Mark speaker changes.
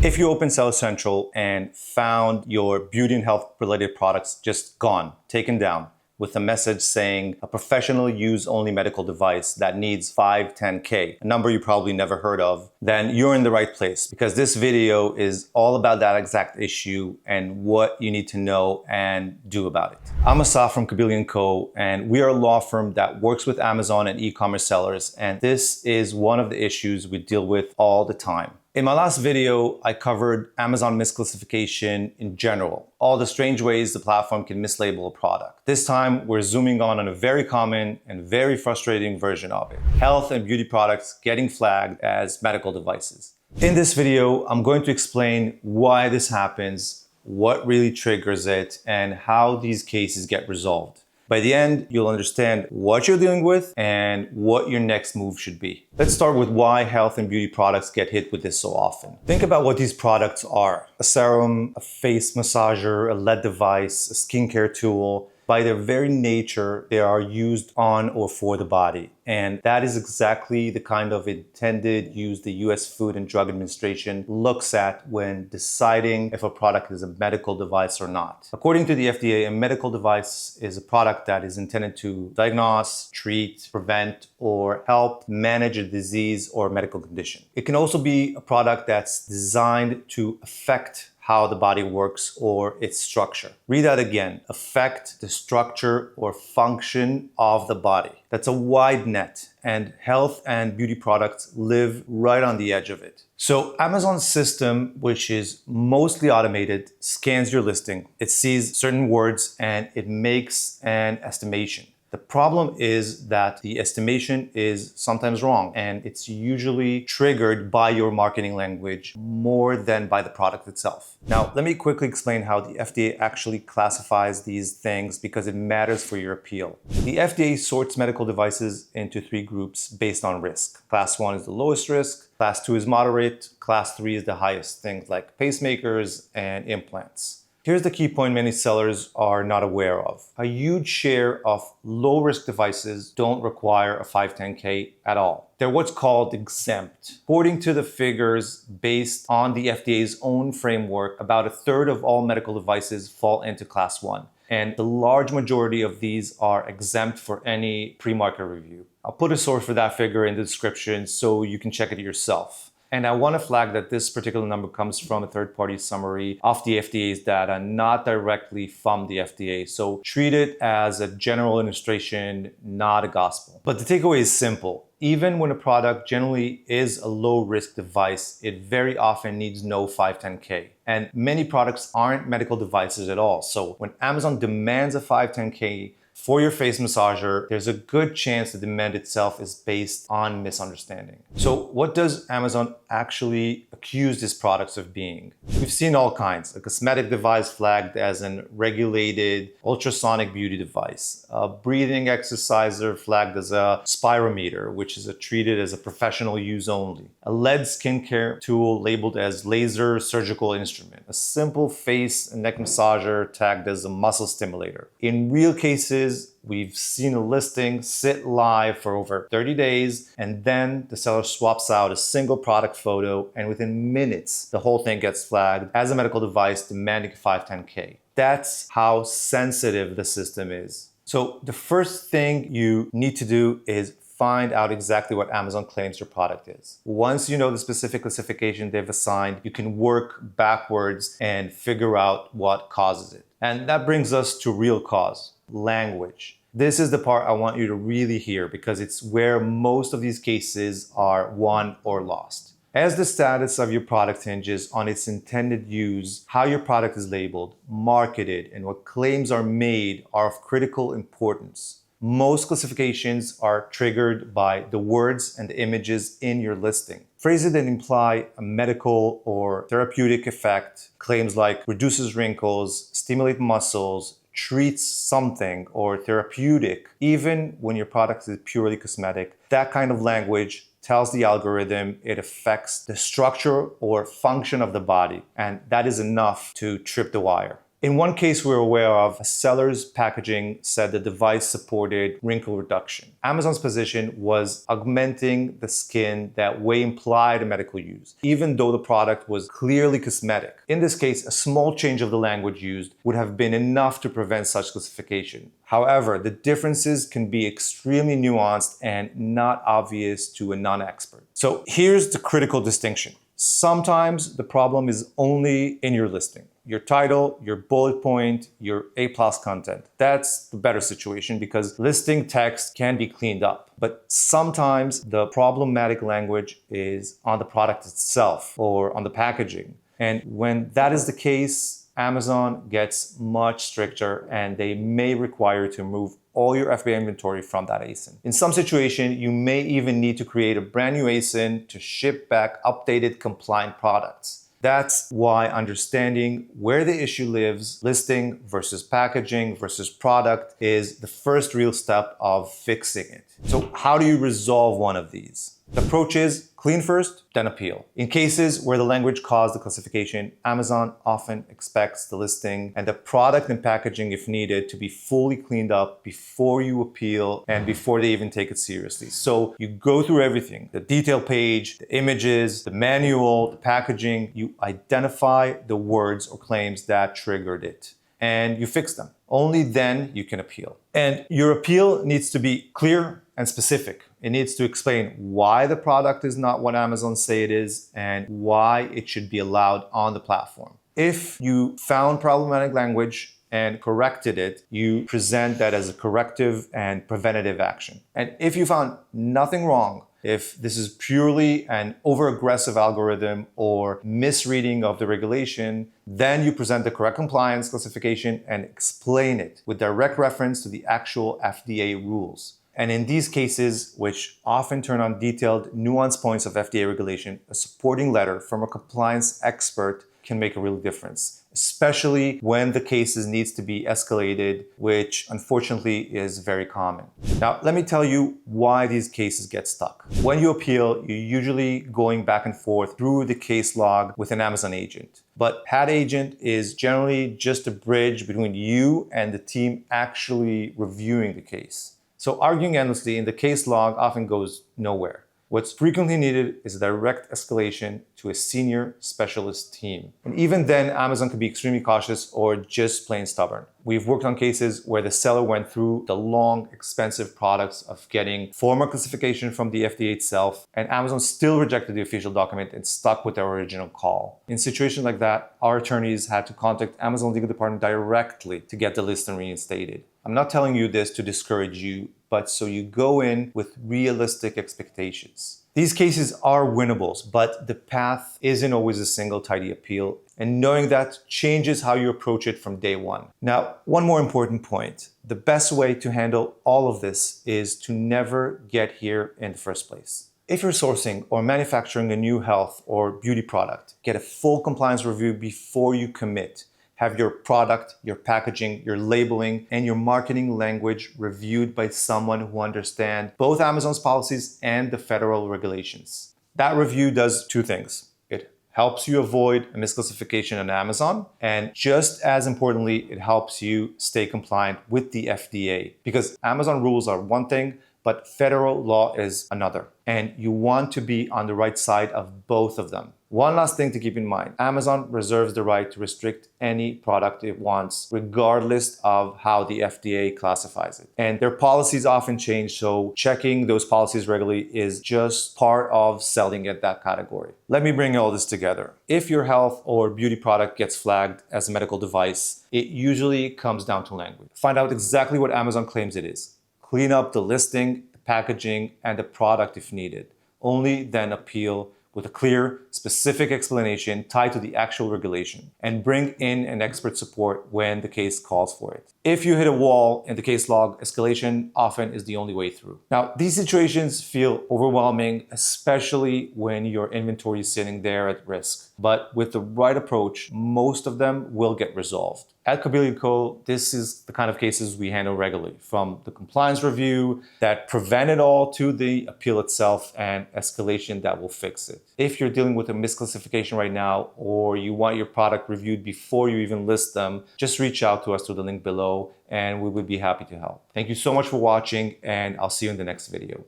Speaker 1: If you open Seller Central and found your beauty and health related products just gone, taken down, with a message saying a professional use only medical device that needs 510K, a number you probably never heard of, then you're in the right place, because this video is all about that exact issue and what you need to know and do about it. I'm Asaf from Kabili & Co, and we are a law firm that works with Amazon and e-commerce sellers, and this is one of the issues we deal with all the time. In my last video, I covered Amazon misclassification in general, all the strange ways the platform can mislabel a product. This time, we're zooming on a very common and very frustrating version of it: health and beauty products getting flagged as medical devices. In this video, I'm going to explain why this happens, what really triggers it, and how these cases get resolved. By the end, you'll understand what you're dealing with and what your next move should be. Let's start with why health and beauty products get hit with this so often. Think about what these products are: a serum, a face massager, a LED device, a skincare tool. By their very nature, they are used on or for the body. And that is exactly the kind of intended use the US Food and Drug Administration looks at when deciding if a product is a medical device or not. According to the FDA, a medical device is a product that is intended to diagnose, treat, prevent, or help manage a disease or medical condition. It can also be a product that's designed to affect how the body works or its structure. Read that again: affect the structure or function of the body. That's a wide net, and health and beauty products live right on the edge of it. So Amazon's system, which is mostly automated, scans your listing. It sees certain words and it makes an estimation. The problem is that the estimation is sometimes wrong, and it's usually triggered by your marketing language more than by the product itself. Now, let me quickly explain how the FDA actually classifies these things, because it matters for your appeal. The FDA sorts medical devices into 3 groups based on risk. Class 1 is the lowest risk, Class 2 is moderate, Class 3 is the highest, things like pacemakers and implants. Here's the key point many sellers are not aware of: a huge share of low-risk devices don't require a 510K at all. They're what's called exempt. According to the figures based on the FDA's own framework, about a third of all medical devices fall into Class 1. And the large majority of these are exempt for any pre-market review. I'll put a source for that figure in the description so you can check it yourself. And I want to flag that this particular number comes from a third-party summary of the FDA's data, not directly from the FDA. So treat it as a general illustration, not a gospel. But the takeaway is simple: even when a product generally is a low-risk device, it very often needs no 510K. And many products aren't medical devices at all. So when Amazon demands a 510K for your face massager, there's a good chance the demand itself is based on misunderstanding. So what does Amazon actually accuse these products of being? We've seen all kinds: a cosmetic device flagged as an regulated ultrasonic beauty device, a breathing exerciser flagged as a spirometer, which is treated as a professional use only, a LED skincare tool labeled as laser surgical instrument, a simple face and neck massager tagged as a muscle stimulator. In real cases, we've seen a listing sit live for over 30 days, and then the seller swaps out a single product photo, and within minutes, the whole thing gets flagged as a medical device demanding a 510K. That's how sensitive the system is. So the first thing you need to do is find out exactly what Amazon claims your product is. Once you know the specific classification they've assigned, you can work backwards and figure out what causes it. And that brings us to real cause: language. This is the part I want you to really hear, because it's where most of these cases are won or lost. As the status of your product hinges on its intended use, how your product is labeled, marketed, and what claims are made are of critical importance. Most classifications are triggered by the words and the images in your listing. Phrases that imply a medical or therapeutic effect, claims like reduces wrinkles, stimulates muscles, treats something, or therapeutic, even when your product is purely cosmetic, that kind of language tells the algorithm it affects the structure or function of the body, and that is enough to trip the wire. In one case we're aware of, a seller's packaging said the device supported wrinkle reduction. Amazon's position was augmenting the skin that way implied a medical use, even though the product was clearly cosmetic. In this case, a small change of the language used would have been enough to prevent such classification. However, the differences can be extremely nuanced and not obvious to a non-expert. So here's the critical distinction. Sometimes the problem is only in your listing. Your title, your bullet point, your A+ content. That's the better situation because listing text can be cleaned up. But sometimes the problematic language is on the product itself or on the packaging. And when that is the case, Amazon gets much stricter and they may require you to remove all your FBA inventory from that ASIN. In some situation, you may even need to create a brand new ASIN to ship back updated compliant products. That's why understanding where the issue lives, listing versus packaging versus product, is the first real step of fixing it. So how do you resolve one of these? The approach is clean first, then appeal. In cases where the language caused the classification, Amazon often expects the listing and the product and packaging, if needed, to be fully cleaned up before you appeal and before they even take it seriously. So you go through everything, the detail page, the images, the manual, the packaging, you identify the words or claims that triggered it, and you fix them. Only then you can appeal. And your appeal needs to be clear and specific. It needs to explain why the product is not what Amazon say it is and why it should be allowed on the platform. If you found problematic language and corrected it, you present that as a corrective and preventative action. And if you found nothing wrong, if this is purely an over-aggressive algorithm or misreading of the regulation, then you present the correct compliance classification and explain it with direct reference to the actual FDA rules. And in these cases, which often turn on detailed, nuanced points of FDA regulation, a supporting letter from a compliance expert can make a real difference, especially when the cases needs to be escalated, which unfortunately is very common. Now, let me tell you why these cases get stuck. When you appeal, you're usually going back and forth through the case log with an Amazon agent. But that agent is generally just a bridge between you and the team actually reviewing the case. So arguing endlessly in the case log often goes nowhere. What's frequently needed is a direct escalation to a senior specialist team. And even then, Amazon can be extremely cautious or just plain stubborn. We've worked on cases where the seller went through the long, expensive products of getting formal classification from the FDA itself, and Amazon still rejected the official document and stuck with their original call. In situations like that, our attorneys had to contact Amazon legal department directly to get the listing reinstated. I'm not telling you this to discourage you, but so you go in with realistic expectations. These cases are winnables, but the path isn't always a single tidy appeal, and knowing that changes how you approach it from day one. Now, one more important point. The best way to handle all of this is to never get here in the first place. If you're sourcing or manufacturing a new health or beauty product, get a full compliance review before you commit. Have your product, your packaging, your labeling, and your marketing language reviewed by someone who understands both Amazon's policies and the federal regulations. That review does two things. It helps you avoid a misclassification on Amazon, and just as importantly, it helps you stay compliant with the FDA, because Amazon rules are one thing, but federal law is another. And you want to be on the right side of both of them. One last thing to keep in mind, Amazon reserves the right to restrict any product it wants, regardless of how the FDA classifies it. And their policies often change, so checking those policies regularly is just part of selling at that category. Let me bring all this together. If your health or beauty product gets flagged as a medical device, it usually comes down to language. Find out exactly what Amazon claims it is. Clean up the listing, the packaging, and the product if needed. Only then appeal with a clear, specific explanation tied to the actual regulation, and bring in an expert support when the case calls for it. If you hit a wall in the case log, escalation often is the only way through. Now, these situations feel overwhelming, especially when your inventory is sitting there at risk. But with the right approach, most of them will get resolved. At Kabili & Co., this is the kind of cases we handle regularly, from the compliance review that prevent it all to the appeal itself and escalation that will fix it. If you're dealing with a misclassification right now, or you want your product reviewed before you even list them, just reach out to us through the link below and we would be happy to help. Thank you so much for watching, and I'll see you in the next video.